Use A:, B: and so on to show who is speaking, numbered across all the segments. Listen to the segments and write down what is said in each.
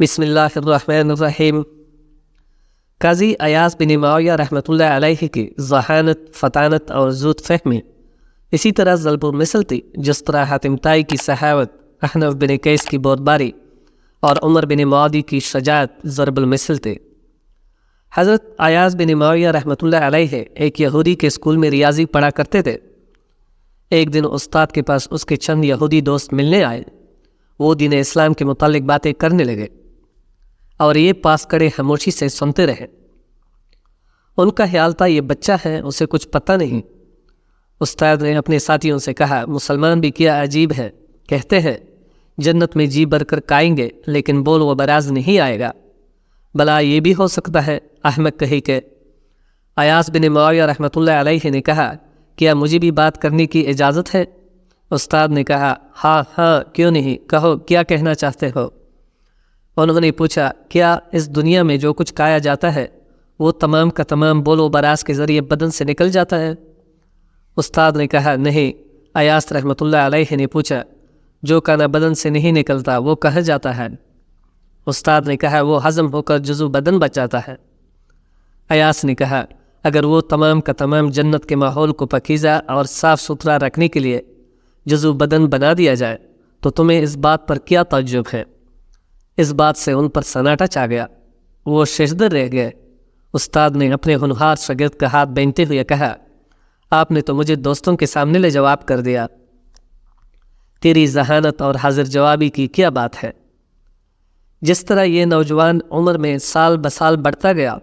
A: بسم اللہ الرحمن الرحیم۔ قاضی ایاز بن معاویہ رحمۃ اللہ علیہ کی ذہانت، فطانت اور زود فہمی اسی طرح ضرب المثل تھی جس طرح حاتم طائی کی سخاوت، احنف بن قیس کی بردباری اور عمر بن معدی کی شجاعت ضرب المثل تھے۔ حضرت ایاز بن معاویہ رحمۃ اللہ علیہ ایک یہودی کے اسکول میں ریاضی پڑھا کرتے تھے۔ ایک دن استاد کے پاس اس کے چند یہودی دوست ملنے آئے۔ وہ دین اسلام کے متعلق باتیں کرنے لگے اور یہ پاس کڑے خاموشی سے سنتے رہے۔ ان کا خیال تھا یہ بچہ ہے، اسے کچھ پتہ نہیں۔ استاد نے اپنے ساتھیوں سے کہا، مسلمان بھی کیا عجیب ہے، کہتے ہیں جنت میں جی بھر کر کھائیں گے لیکن بول و براز نہیں آئے گا، بھلا یہ بھی ہو سکتا ہے؟ احمق کہی کہ ایاز بن معاویہ رحمۃ اللہ علیہ نے کہا، کیا مجھے بھی بات کرنے کی اجازت ہے؟ استاد نے کہا، ہاں کیوں نہیں، کہو کیا کہنا چاہتے ہو؟ انہوں نے پوچھا، کیا اس دنیا میں جو کچھ کھایا جاتا ہے وہ تمام کا تمام بول و براز کے ذریعے بدن سے نکل جاتا ہے؟ استاد نے کہا، نہیں۔ ایاز رحمۃ اللہ علیہ نے پوچھا، جو کھانا بدن سے نہیں نکلتا وہ کہاں جاتا ہے؟ استاد نے کہا، وہ ہضم ہو کر جزو بدن بچ جاتا ہے۔ ایاز نے کہا، اگر وہ تمام کا تمام جنت کے ماحول کو پاکیزہ اور صاف ستھرا رکھنے کے لیے جزو بدن بنا دیا جائے تو تمہیں اس بات پر کیا تعجب ہے؟ اس بات سے ان پر سناٹا چھا گیا، وہ ششدر رہ گئے۔ استاد نے اپنے ہونہار شاگرد کا ہاتھ بینتے ہوئے کہا، آپ نے تو مجھے دوستوں کے سامنے لے جواب کر دیا، تیری ذہانت اور حاضر جوابی کی کیا بات ہے؟ جس طرح یہ نوجوان عمر میں سال بسال بڑھتا گیا،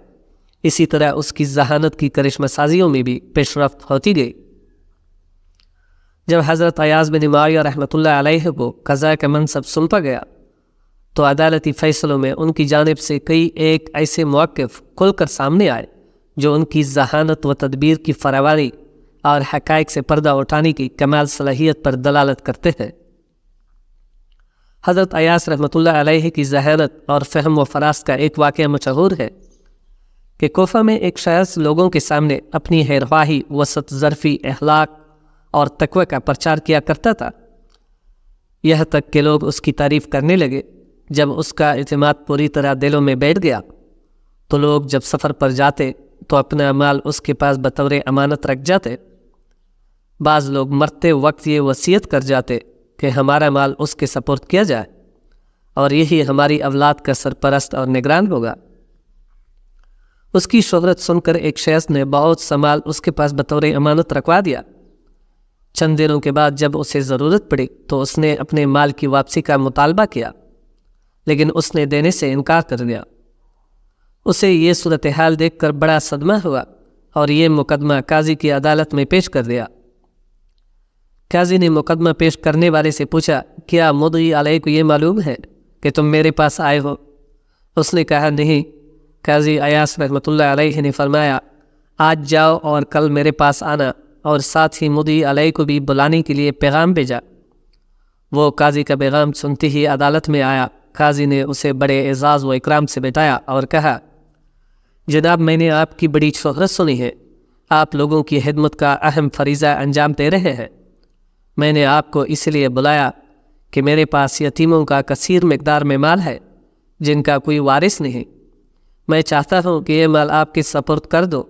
A: اسی طرح اس کی ذہانت کی کرشمہ سازیوں میں بھی پیش رفت ہوتی گئی۔ جب حضرت ایاز بن معاویہ رحمۃ اللہ علیہ کو قضاء کا منصب سونپا گیا تو عدالتی فیصلوں میں ان کی جانب سے کئی ایک ایسے موقف کھل کر سامنے آئے جو ان کی ذہانت و تدبیر کی فراوانی اور حقائق سے پردہ اٹھانے کی کمال صلاحیت پر دلالت کرتے ہیں۔ حضرت ایاز رحمۃ اللہ علیہ کی ذہانت اور فہم و فراست کا ایک واقعہ مشہور ہے کہ کوفہ میں ایک شخص لوگوں کے سامنے اپنی خیرخواہی، وسط ظرفی، اخلاق اور تقوی کا پرچار کیا کرتا تھا، یہاں تک کہ لوگ اس کی تعریف کرنے لگے۔ جب اس کا اعتماد پوری طرح دلوں میں بیٹھ گیا تو لوگ جب سفر پر جاتے تو اپنا مال اس کے پاس بطور امانت رکھ جاتے۔ بعض لوگ مرتے وقت یہ وصیت کر جاتے کہ ہمارا مال اس کے سپرد کیا جائے اور یہی ہماری اولاد کا سرپرست اور نگران ہوگا۔ اس کی شہرت سن کر ایک شخص نے بہت سا مال اس کے پاس بطور امانت رکھوا دیا۔ چند دنوں کے بعد جب اسے ضرورت پڑی تو اس نے اپنے مال کی واپسی کا مطالبہ کیا، لیکن اس نے دینے سے انکار کر دیا۔ اسے یہ صورتحال دیکھ کر بڑا صدمہ ہوا اور یہ مقدمہ قاضی کی عدالت میں پیش کر دیا۔ قاضی نے مقدمہ پیش کرنے والے سے پوچھا، کیا مدعی علیہ کو یہ معلوم ہے کہ تم میرے پاس آئے ہو؟ اس نے کہا، نہیں۔ قاضی ایاز رحمۃ اللہ علیہ نے فرمایا، آج جاؤ اور کل میرے پاس آنا، اور ساتھ ہی مدعی علیہ کو بھی بلانے کے لیے پیغام بھیجا۔ وہ قاضی کا پیغام سنتے ہی عدالت میں آیا۔ قاضی نے اسے بڑے اعزاز و اکرام سے بٹھایا اور کہا، جناب، میں نے آپ کی بڑی شہرت سنی ہے، آپ لوگوں کی خدمت کا اہم فریضہ انجام دے رہے ہیں۔ میں نے آپ کو اس لیے بلایا کہ میرے پاس یتیموں کا کثیر مقدار میں مال ہے جن کا کوئی وارث نہیں۔ میں چاہتا ہوں کہ یہ مال آپ کے سپرد کر دو،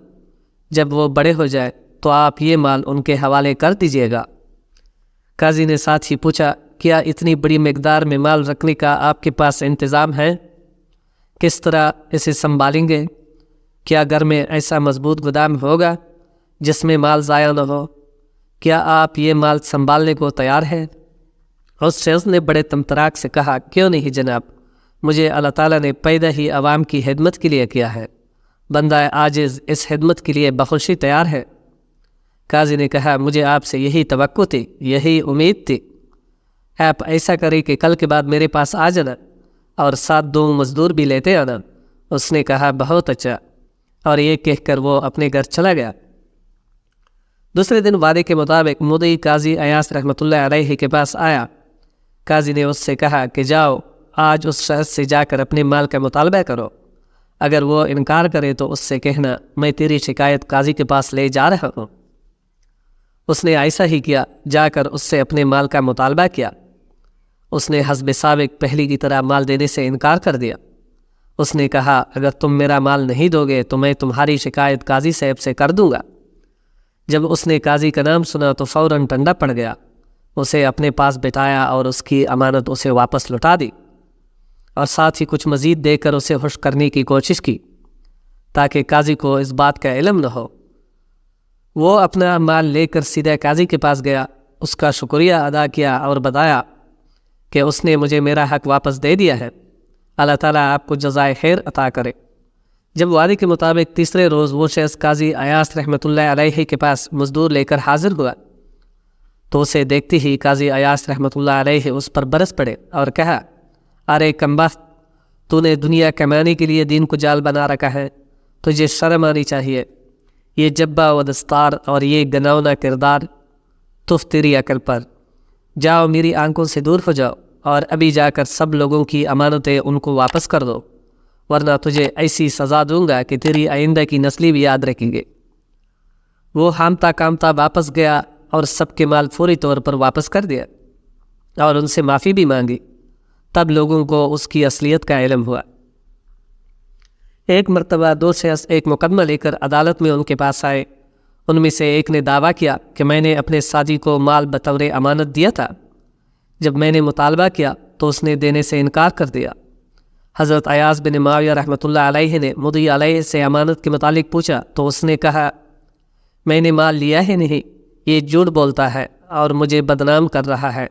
A: جب وہ بڑے ہو جائے تو آپ یہ مال ان کے حوالے کر دیجیے گا۔ قاضی نے ساتھ ہی پوچھا، کیا اتنی بڑی مقدار میں مال رکھنے کا آپ کے پاس انتظام ہے؟ کس طرح اسے سنبھالیں گے؟ کیا گھر میں ایسا مضبوط گودام ہوگا جس میں مال ضائع نہ ہو؟ کیا آپ یہ مال سنبھالنے کو تیار ہیں؟ اس شخص نے بڑے تمطراق سے کہا، کیوں نہیں جناب، مجھے اللہ تعالیٰ نے پیدا ہی عوام کی خدمت کے لیے کیا ہے، بندہ عاجز اس خدمت کے لیے بخوشی تیار ہے۔ قاضی نے کہا، مجھے آپ سے یہی توقع تھی، یہی امید تھی، آپ ایسا کریں کہ کل کے بعد میرے پاس آ جانا اور ساتھ 2 مزدور بھی لیتے آنا۔ اس نے کہا، بہت اچھا، اور یہ کہہ کر وہ اپنے گھر چلا گیا۔ دوسرے دن وعدے کے مطابق مدعی قاضی ایاز رحمۃ اللہ علیہ کے پاس آیا۔ قاضی نے اس سے کہا کہ جاؤ، آج اس شخص سے جا کر اپنے مال کا مطالبہ کرو، اگر وہ انکار کرے تو اس سے کہنا میں تیری شکایت قاضی کے پاس لے جا رہا ہوں۔ اس نے ایسا ہی کیا، جا کر اس سے اپنے مال کا مطالبہ کیا۔ اس نے حسب سابق پہلی کی طرح مال دینے سے انکار کر دیا۔ اس نے کہا اگر تم میرا مال نہیں دو گے تو میں تمہاری شکایت قاضی صاحب سے کر دوں گا۔ جب اس نے قاضی کا نام سنا تو فوراً ٹھنڈا پڑ گیا، اسے اپنے پاس بٹھایا اور اس کی امانت اسے واپس لوٹا دی، اور ساتھ ہی کچھ مزید دے کر اسے خوش کرنے کی کوشش کی تاکہ قاضی کو اس بات کا علم نہ ہو۔ وہ اپنا مال لے کر سیدھا قاضی کے پاس گیا، اس کا شکریہ ادا کیا اور بتایا کہ اس نے مجھے میرا حق واپس دے دیا ہے، اللہ تعالیٰ آپ کو جزائے خیر عطا کرے۔ جب وعدے کے مطابق تیسرے روز وہ شخص قاضی ایاس رحمۃ اللہ علیہ کے پاس مزدور لے کر حاضر ہوا تو اسے دیکھتے ہی قاضی ایاس رحمۃ اللہ علیہ اس پر برس پڑے اور کہا، ارے کمبخت، تو نے دنیا کمانے کے لیے دین کو جال بنا رکھا ہے، تجھے شرم آنی چاہیے۔ یہ جبہ و دستار اور یہ گنونا کردار تف تیری عقل پر، جاؤ میری آنکھوں سے دور ہو جاؤ اور ابھی جا کر سب لوگوں کی امانتیں ان کو واپس کر دو، ورنہ تجھے ایسی سزا دوں گا کہ تیری آئندہ کی نسلی بھی یاد رکھیں گے۔ وہ ہامتا کامتا واپس گیا اور سب کے مال فوری طور پر واپس کر دیا اور ان سے معافی بھی مانگی۔ تب لوگوں کو اس کی اصلیت کا علم ہوا۔ ایک مرتبہ دو شخص ایک مقدمہ لے کر عدالت میں ان کے پاس آئے۔ ان میں سے ایک نے دعویٰ کیا کہ میں نے اپنے ساتھی کو مال بطور امانت دیا تھا، جب میں نے مطالبہ کیا تو اس نے دینے سے انکار کر دیا۔ حضرت ایاس بن معاویہ رحمۃ اللہ علیہ نے مدعی علیہ سے امانت کے متعلق پوچھا تو اس نے کہا، میں نے مال لیا ہی نہیں، یہ جھوٹ بولتا ہے اور مجھے بدنام کر رہا ہے۔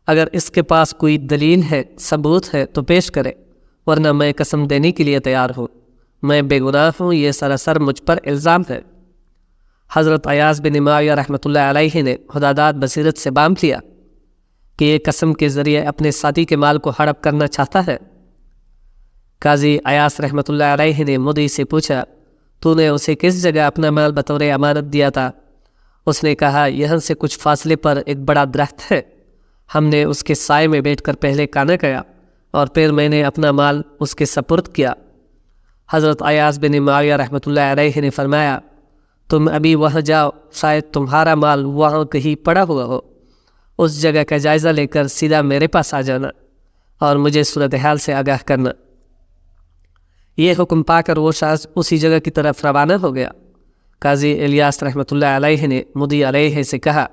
A: اگر اس کے پاس کوئی دلیل ہے، ثبوت ہے تو پیش کرے، ورنہ میں قسم دینے کے لیے تیار ہوں، میں بے گناہ ہوں، یہ سراسر مجھ پر الزام ہے۔ حضرت ایاس بن معاویہ رحمۃ اللہ علیہ نے خداداد بصیرت سے بانپ لیا کہ یہ قسم کے ذریعے اپنے ساتھی کے مال کو ہڑپ کرنا چاہتا ہے۔ قاضی ایاس رحمۃ اللہ علیہ نے مدعی سے پوچھا، تو نے اسے کس جگہ اپنا مال بطور امانت دیا تھا؟ اس نے کہا، یہاں سے کچھ فاصلے پر ایک بڑا درخت ہے، ہم نے اس کے سائے میں بیٹھ کر پہلے کھانا کھایا اور پھر میں نے اپنا مال اس کے سپرد کیا۔ حضرت ایاس بن معاویہ رحمۃ اللہ علیہ نے فرمایا، تم ابھی وہاں جاؤ، شاید تمہارا مال وہاں کہیں پڑا ہوا ہو، اس جگہ کا جائزہ لے کر سیدھا میرے پاس آ جانا اور مجھے صورتحال سے آگاہ کرنا۔ یہ حکم پا کر وہ شخص اسی جگہ کی طرف روانہ ہو گیا۔ قاضی الیاس رحمۃ اللہ علیہ نے مدعی علیہ سے کہا،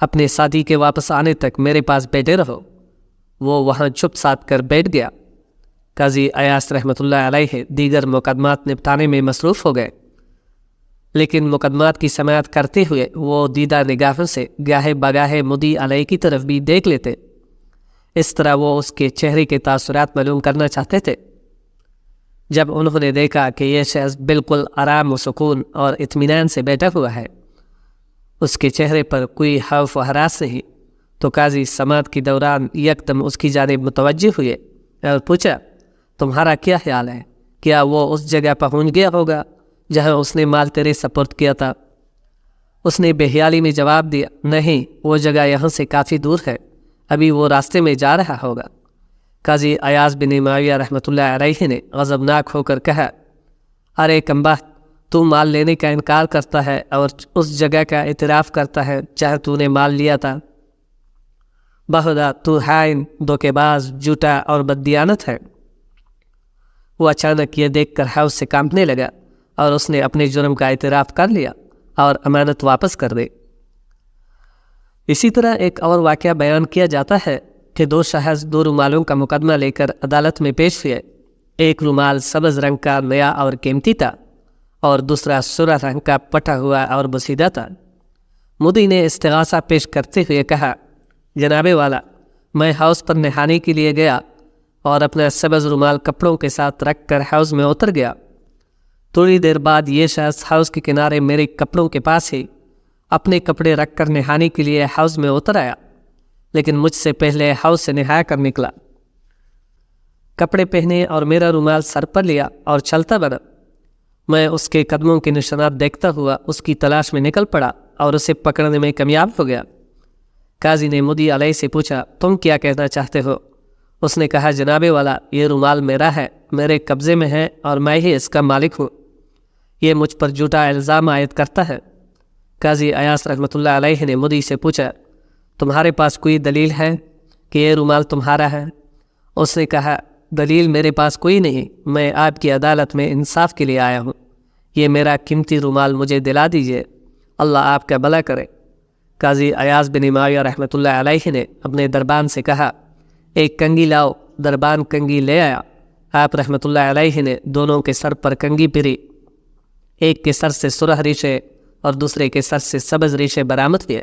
A: اپنے ساتھی کے واپس آنے تک میرے پاس بیٹھے رہو۔ وہ وہاں چپ ساتھ کر بیٹھ گیا۔ قاضی ایاس رحمۃ اللہ علیہ دیگر مقدمات نپٹانے میں مصروف ہو گئے، لیکن مقدمات کی سماعت کرتے ہوئے وہ دیدہ نگاہوں سے گاہے بگاہے مدعی علیہ کی طرف بھی دیکھ لیتے، اس طرح وہ اس کے چہرے کے تاثرات معلوم کرنا چاہتے تھے۔ جب انہوں نے دیکھا کہ یہ شخص بالکل آرام و سکون اور اطمینان سے بیٹھا ہوا ہے، اس کے چہرے پر کوئی خوف و ہراس نہیں، تو قاضی سماعت کے دوران یکدم اس کی جانب متوجہ ہوئے اور پوچھا، تمہارا کیا خیال ہے؟ کیا وہ اس جگہ پہنچ گیا ہوگا جہاں اس نے مال تیرے سپرد کیا تھا؟ اس نے بے خیالی میں جواب دیا، نہیں، وہ جگہ یہاں سے کافی دور ہے، ابھی وہ راستے میں جا رہا ہوگا۔ قاضی ایاس بن معاویہ رحمۃ اللہ علیہ نے غضبناک ہو کر کہا، ارے کمبخت، تو مال لینے کا انکار کرتا ہے اور اس جگہ کا اعتراف کرتا ہے جہاں تو نے مال لیا تھا۔ بہدا تو خائن، دھوکے باز، جھوٹا اور بددیانت ہے۔ وہ اچانک یہ دیکھ کر حوص سے کانپنے لگا اور اس نے اپنے جرم کا اعتراف کر لیا اور امانت واپس کر دی۔ اسی طرح ایک اور واقعہ بیان کیا جاتا ہے کہ دو شخص دو رومالوں کا مقدمہ لے کر عدالت میں پیش ہوئے۔ ایک رومال سبز رنگ کا نیا اور قیمتی تھا اور دوسرا سرخ رنگ کا پٹا ہوا اور بسیدہ تھا۔ مدعی نے استغاثہ پیش کرتے ہوئے کہا، جناب والا، میں حوض پر نہانے کے لیے گیا اور اپنا سبز رومال کپڑوں کے ساتھ رکھ کر حوض میں اتر گیا۔ تھوڑی دیر بعد یہ شخص حوض کے کنارے میرے کپڑوں کے پاس ہی اپنے کپڑے رکھ کر نہانے کے لیے حوض میں اتر آیا، لیکن مجھ سے پہلے حوض سے نہا کر نکلا۔ کپڑے پہنے اور میرا رومال سر پر لیا اور چلتا بنا۔ میں اس کے قدموں کے نشانات دیکھتا ہوا اس کی تلاش میں نکل پڑا اور اسے پکڑنے میں کامیاب ہو گیا۔ قاضی نے مدعی علیہ سے پوچھا، تم کیا کہنا چاہتے ہو؟ اس نے کہا، جناب والا، یہ رومال میرا ہے، میرے قبضے میں ہے اور میں ہی اس کا مالک ہوں۔ یہ مجھ پر جھوٹا الزام عائد کرتا ہے۔ قاضی ایاس رحمۃ اللہ علیہ نے مدعی سے پوچھا، تمہارے پاس کوئی دلیل ہے؟ کہ یہ رومال تمہارا ہے؟ اس نے کہا دلیل میرے پاس کوئی نہیں، میں آپ کی عدالت میں انصاف کے لیے آیا ہوں، یہ میرا قیمتی رومال مجھے دلا دیجیے، اللہ آپ کا بھلا کرے۔ قاضی ایاز بن معاویہ رحمۃ اللہ علیہ نے اپنے دربان سے کہا ایک کنگھی لاؤ۔ دربان کنگھی لے آیا۔ آپ رحمۃ اللہ علیہ نے دونوں کے سر پر کنگھی پھری، ایک کے سر سے سرخ ریشے اور دوسرے کے سر سے سبز ریشے برآمد کیے،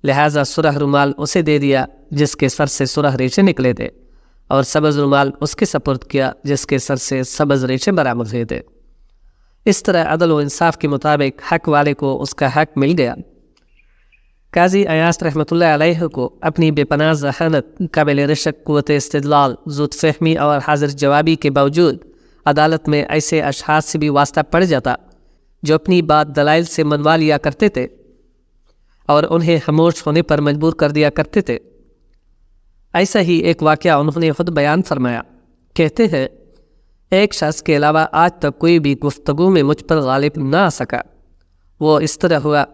A: لہٰذا سرخ رومال اسے دے دیا جس کے سر سے سرخ ریشے نکلے تھے، اور سبز رومال اس کے سپرد کیا جس کے سر سے سبز ریشے برآمد ہوئے تھے۔ اس طرح عدل و انصاف کے مطابق حق والے کو اس کا حق مل گیا۔ قاضی ایاز رحمۃ اللہ علیہ کو اپنی بے پناہ ذہانت، قابل رشک قوت استدلال، زود فہمی اور حاضر جوابی کے باوجود عدالت میں ایسے اشخاص سے بھی واسطہ پڑ جاتا جو اپنی بات دلائل سے منوا لیا کرتے تھے اور انہیں خاموش ہونے پر مجبور کر دیا کرتے تھے۔ ایسا ہی ایک واقعہ انہوں نے خود بیان فرمایا۔ کہتے ہیں ایک شخص کے علاوہ آج تک کوئی بھی گفتگو میں مجھ پر غالب نہ آ سکا۔ وہ اس طرح ہوا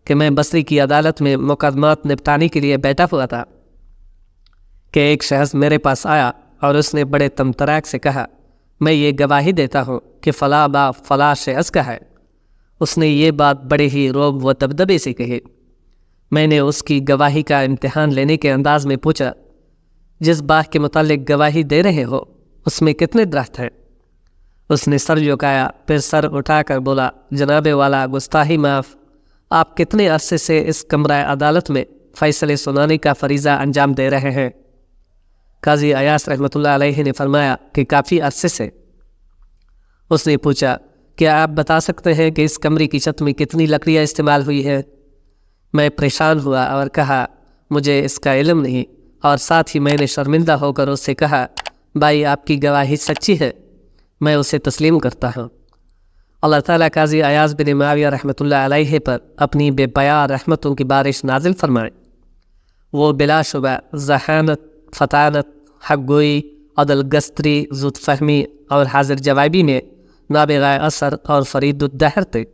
A: کہ میں بصری کی عدالت میں مقدمات نپٹانے کے لیے بیٹھا ہوا تھا کہ ایک شخص میرے پاس آیا اور اس نے بڑے تمطراق سے کہا میں یہ گواہی دیتا ہوں کہ فلاں با فلاں شخص کا ہے۔ اس نے یہ بات بڑے ہی روب و دبدبے سے کہی۔ میں نے اس کی گواہی کا امتحان لینے کے انداز میں پوچھا جس باغ کے متعلق گواہی دے رہے ہو اس میں کتنے درخت ہیں؟ اس نے سر جھکایا، پھر سر اٹھا کر بولا جناب والا گستاخی معاف، آپ کتنے عرصے سے اس کمرہ عدالت میں فیصلے سنانے کا فریضہ انجام دے رہے ہیں؟ قاضی ایاز رحمۃ اللہ علیہ نے فرمایا کہ کافی عرصے سے۔ اس نے پوچھا کیا آپ بتا سکتے ہیں کہ اس کمرے کی چھت میں کتنی لکڑیاں استعمال ہوئی ہیں؟ میں پریشان ہوا اور کہا مجھے اس کا علم نہیں، اور ساتھ ہی میں نے شرمندہ ہو کر اس سے کہا بھائی آپ کی گواہی سچی ہے، میں اسے تسلیم کرتا ہوں۔ اللہ تعالیٰ قاضی ایاز بن معاویہ رحمۃ اللہ علیہ پر اپنی بے پایہ رحمتوں کی بارش نازل فرمائے۔ وہ بلا شبہ ذہانت، فطانت، حق گوئی، عدل گستری، زود فہمی اور حاضر جوابی میں نابغہ اثر اور فرید الدہر تھے۔